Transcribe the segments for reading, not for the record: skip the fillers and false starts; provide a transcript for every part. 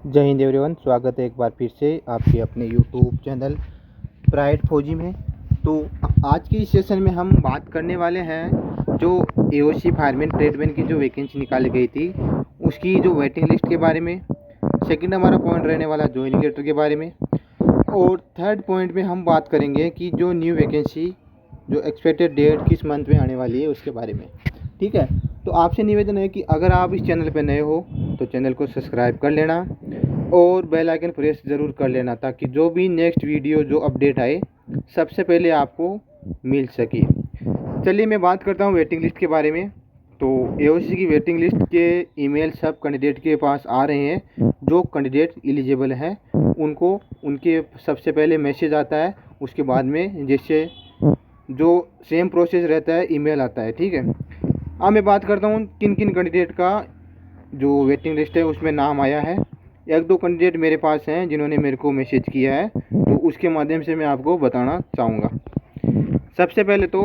जय हिंद एवरीवन, स्वागत है एक बार फिर से आपके अपने यूट्यूब चैनल प्राइड फौजी में। तो आज की इस सेशन में हम बात करने वाले हैं जो एओसी फायरमैन ट्रेडमैन की जो वैकेंसी निकाली गई थी उसकी जो वेटिंग लिस्ट के बारे में। सेकंड हमारा पॉइंट रहने वाला ज्वाइनिंग लेटर के बारे में। और थर्ड पॉइंट में हम बात करेंगे कि जो न्यू वैकेंसी जो एक्सपेक्टेड डेट किस मंथ में आने वाली है उसके बारे में। ठीक है, तो आपसे निवेदन है कि अगर आप इस चैनल पर नए हो तो चैनल को सब्सक्राइब कर लेना और बेल आइकन प्रेस ज़रूर कर लेना ताकि जो भी नेक्स्ट वीडियो जो अपडेट आए सबसे पहले आपको मिल सके। चलिए मैं बात करता हूँ वेटिंग लिस्ट के बारे में। तो एओसी की वेटिंग लिस्ट के ईमेल सब कैंडिडेट के पास आ रहे हैं। जो कैंडिडेट एलिजिबल हैं उनको उनके सबसे पहले मैसेज आता है, उसके बाद में जैसे जो सेम प्रोसेस रहता है ईमेल आता है। ठीक है, अब मैं बात करता हूँ किन किन कैंडिडेट का जो वेटिंग लिस्ट है उसमें नाम आया है। एक दो कैंडिडेट मेरे पास हैं जिन्होंने मेरे को मैसेज किया है, तो उसके माध्यम से मैं आपको बताना चाहूँगा। सबसे पहले तो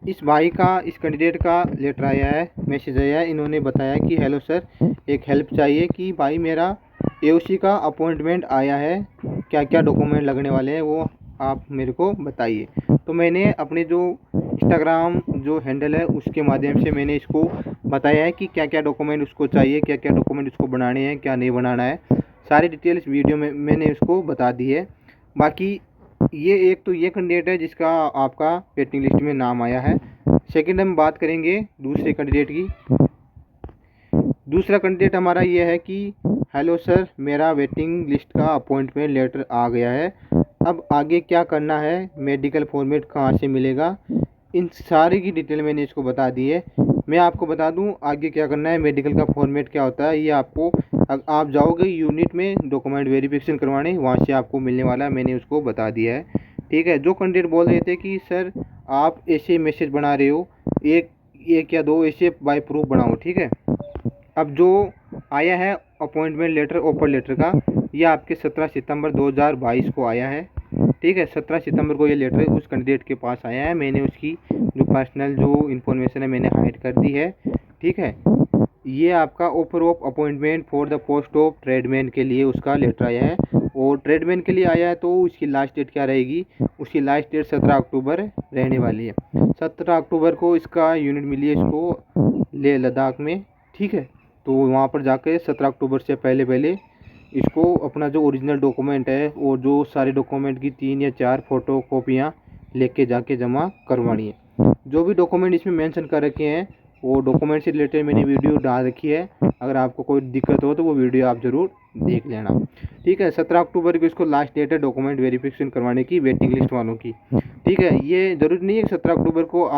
इस भाई का, इस कैंडिडेट का लेटर आया है, मैसेज आया है। इन्होंने बताया कि हेलो सर, एक हेल्प चाहिए कि भाई मेरा एओसी का अपॉइंटमेंट आया है, क्या क्या डॉक्यूमेंट लगने वाले हैं वो आप मेरे को बताइए। तो मैंने अपने जो इंस्टाग्राम जो हैंडल है उसके माध्यम से मैंने इसको बताया है कि क्या क्या डॉक्यूमेंट उसको चाहिए, क्या क्या डॉक्यूमेंट उसको बनाने हैं, क्या नहीं बनाना है। सारी डिटेल इस वीडियो में मैंने उसको बता दी है। बाकी ये एक तो ये कैंडिडेट है जिसका आपका वेटिंग लिस्ट में नाम आया है। सेकंड हम बात करेंगे दूसरे कैंडिडेट की। दूसरा कैंडिडेट हमारा ये है कि हेलो सर, मेरा वेटिंग लिस्ट का अपॉइंटमेंट लेटर आ गया है, अब आगे क्या करना है, मेडिकल फॉर्मेट कहाँ से मिलेगा, इन सारी की डिटेल मैंने इसको बता दी है। मैं आपको बता दूं आगे क्या करना है, मेडिकल का फॉर्मेट क्या होता है, ये आपको आप जाओगे यूनिट में डॉक्यूमेंट वेरिफिकेशन करवाने, वहाँ से आपको मिलने वाला है, मैंने उसको बता दिया है। ठीक है, जो कैंडिडेट बोल रहे थे कि सर आप ऐसे मैसेज बना रहे हो, एक या दो ऐसे बाय प्रूफ बनाओ। ठीक है, अब जो आया है अपॉइंटमेंट लेटर ऑफर लेटर का, ये आपके 17 सितंबर 2022 को आया है। ठीक है, 17 सितंबर को ये लेटर उस कैंडिडेट के पास आया है। मैंने उसकी जो पर्सनल जो इन्फॉर्मेशन है मैंने हाइड कर दी है। ठीक है, ये आपका offer of appointment for the post of tradesman के लिए उसका लेटर आया है। और ट्रेडमैन के लिए आया है तो उसकी लास्ट डेट क्या रहेगी, उसकी लास्ट डेट 17 अक्टूबर रहने वाली है। 17 अक्टूबर को इसका यूनिट मिली है इसको लेह लद्दाख में। ठीक है, तो वहाँ पर जाके 17 अक्टूबर से पहले पहले इसको अपना जो ओरिजिनल डॉक्यूमेंट है और जो सारे डॉक्यूमेंट की 3 या 4 फोटो कॉपियाँ लेके जाके जमा करवानी है। जो भी डॉक्यूमेंट इसमें मेंशन कर रखे हैं वो डॉक्यूमेंट से रिलेटेड मैंने वीडियो डाल रखी है, अगर आपको कोई दिक्कत हो तो वो वीडियो आप ज़रूर देख लेना। ठीक है, 17 अक्टूबर को इसको लास्ट डेट है डॉक्यूमेंट वेरिफिकेशन करवाने की वेटिंग लिस्ट वालों की। ठीक है, ये ज़रूरी नहीं है कि 17 अक्टूबर को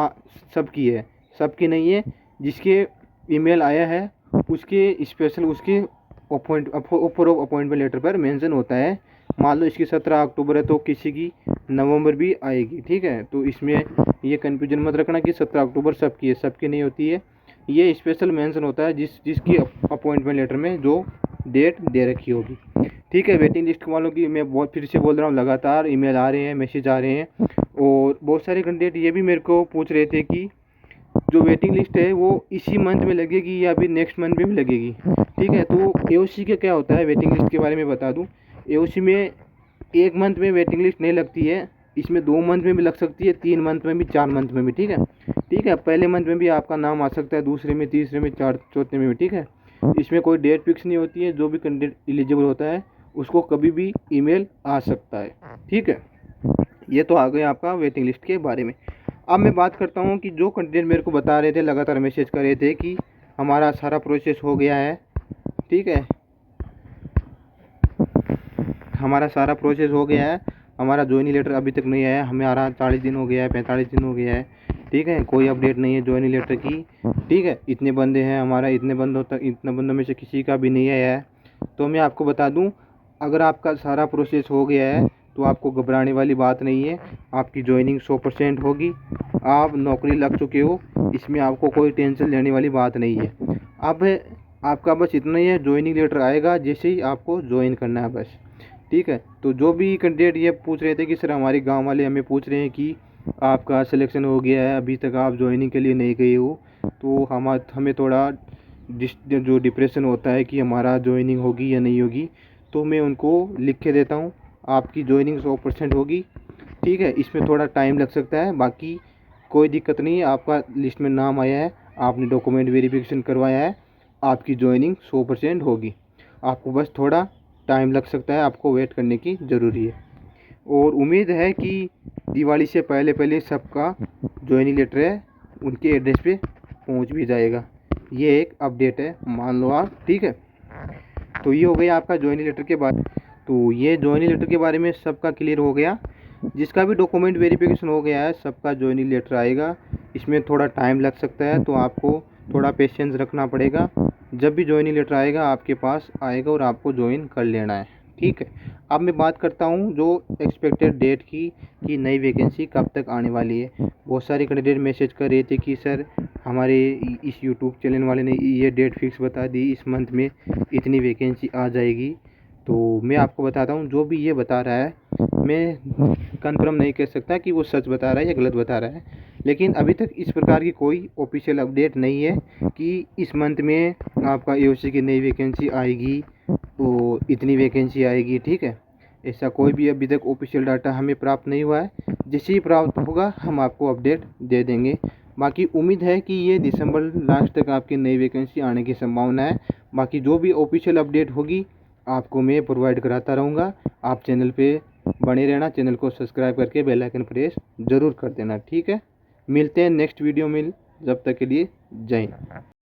सबकी है, सबकी नहीं है। जिसके ईमेल आया है उसके स्पेशल उसके ऑफर ऑफ अपॉइंटमेंट लेटर पर मेंशन होता है। मान लो इसकी 17 अक्टूबर है तो किसी की नवंबर भी आएगी। ठीक है, तो इसमें ये कन्फ्यूजन मत रखना कि 17 अक्टूबर सबकी है, सबकी नहीं होती है। ये स्पेशल मेंशन होता है जिसकी अपॉइंटमेंट लेटर में जो डेट दे रखी होगी। ठीक है, वेटिंग लिस्ट वालों की मैं बहुत फिर से बोल रहा हूँ, लगातार ईमेल आ रहे हैं, मैसेज आ रहे हैं। और बहुत सारे कैंडिडेट ये भी मेरे को पूछ रहे थे कि जो वेटिंग लिस्ट है वो इसी मंथ में लगेगी या फिर नेक्स्ट मंथ में भी लगेगी। ठीक है, तो एओसी का क्या होता है वेटिंग लिस्ट के बारे में बता दूं। एओसी में एक मंथ में वेटिंग लिस्ट नहीं लगती है, इसमें 2 मंथ में भी लग सकती है, 3 मंथ में भी, 4 मंथ में भी। ठीक है, ठीक है, पहले मंथ में भी आपका नाम आ सकता है, दूसरे में, तीसरे में, चौथे में भी। ठीक है, इसमें कोई डेट फिक्स नहीं होती है, जो भी कैंडिडेट एलिजिबल होता है उसको कभी भी ईमेल आ सकता है। ठीक है, ये तो आ गया आपका वेटिंग लिस्ट के बारे में। अब मैं बात करता हूँ कि जो कैंडिडेट मेरे को बता रहे थे, लगातार मैसेज कर रहे थे कि हमारा सारा प्रोसेस हो गया है। ठीक है, हमारा सारा प्रोसेस हो गया है, हमारा ज्वाइनिंग लेटर अभी तक नहीं आया, हमारा 40 दिन हो गया है, 45 दिन हो गया है। ठीक है, कोई अपडेट नहीं है ज्वाइनिंग लेटर की। ठीक है, इतने बंदे हैं हमारा, इतने बंदों में से किसी का भी नहीं आया है। तो मैं आपको बता दूं, अगर आपका सारा प्रोसेस हो गया है तो आपको घबराने वाली बात नहीं है, आपकी ज्वाइनिंग 100% होगी, आप नौकरी लग चुके हो, इसमें आपको कोई टेंशन लेने वाली बात नहीं है। अब आपका बस इतना ही है, ज्वाइनिंग लेटर आएगा जैसे ही आपको ज्वाइन करना है बस। ठीक है, तो जो भी कैंडिडेट ये पूछ रहे थे कि सर हमारे गांव वाले हमें पूछ रहे हैं कि आपका सिलेक्शन हो गया है, अभी तक आप ज्वाइनिंग के लिए नहीं गए हो, तो हमें थोड़ा जो डिप्रेशन होता है कि हमारा ज्वाइनिंग होगी या नहीं होगी, तो मैं उनको लिख के देता हूँ। आपकी ज्वाइनिंग 100% होगी, ठीक है। इसमें थोड़ा टाइम लग सकता है, बाकी कोई दिक्कत नहीं है। आपका लिस्ट में नाम आया है, आपने डॉक्यूमेंट वेरिफिकेशन करवाया है, आपकी ज्वाइनिंग 100% होगी। आपको बस थोड़ा टाइम लग सकता है, आपको वेट करने की ज़रूरी है। और उम्मीद है कि दिवाली से पहले पहले सबका ज्वाइनिंग लेटर है उनके एड्रेस पे पहुंच भी जाएगा। ये एक अपडेट है, मान लो आप, ठीक है। तो ये हो गया आपका ज्वाइनिंग लेटर के बारे। तो ये ज्वाइनिंग लेटर के बारे में सबका क्लियर हो गया। जिसका भी डॉक्यूमेंट वेरिफिकेशन हो गया है सबका ज्वाइनिंग लेटर आएगा। इसमें थोड़ा टाइम लग सकता है, तो आपको थोड़ा पेशेंस रखना पड़ेगा। जब भी ज्वाइनिंग लेटर आएगा आपके पास आएगा और आपको ज्वाइन कर लेना है, ठीक है। अब मैं बात करता हूँ जो एक्सपेक्टेड डेट की, कि नई वैकेंसी कब तक आने वाली है। बहुत सारे कैंडिडेट मैसेज कर रहे थे कि सर हमारे इस यूट्यूब चैनल वाले ने ये डेट फिक्स बता दी, इस मंथ में इतनी वैकेंसी आ जाएगी। तो मैं आपको बताता हूँ, जो भी ये बता रहा है मैं कंफर्म नहीं कर सकता कि वो सच बता रहा है या गलत बता रहा है, लेकिन अभी तक इस प्रकार की कोई ऑफिशियल अपडेट नहीं है कि इस मंथ में आपका एओसी की नई वैकेंसी आएगी, तो इतनी वैकेंसी आएगी, ठीक है। ऐसा कोई भी अभी तक ऑफिशियल डाटा हमें प्राप्त नहीं हुआ है। जैसे ही प्राप्त होगा हम आपको अपडेट दे देंगे। बाकी उम्मीद है कि ये दिसंबर लास्ट तक आपकी नई वैकेंसी आने की संभावना है। बाकी जो भी ऑफिशियल अपडेट होगी आपको मैं प्रोवाइड कराता रहूँगा। आप चैनल पे बने रहना, चैनल को सब्सक्राइब करके बेल आइकन प्रेस ज़रूर कर देना, ठीक है। मिलते हैं नेक्स्ट वीडियो में, जब तक के लिए जय हिंद।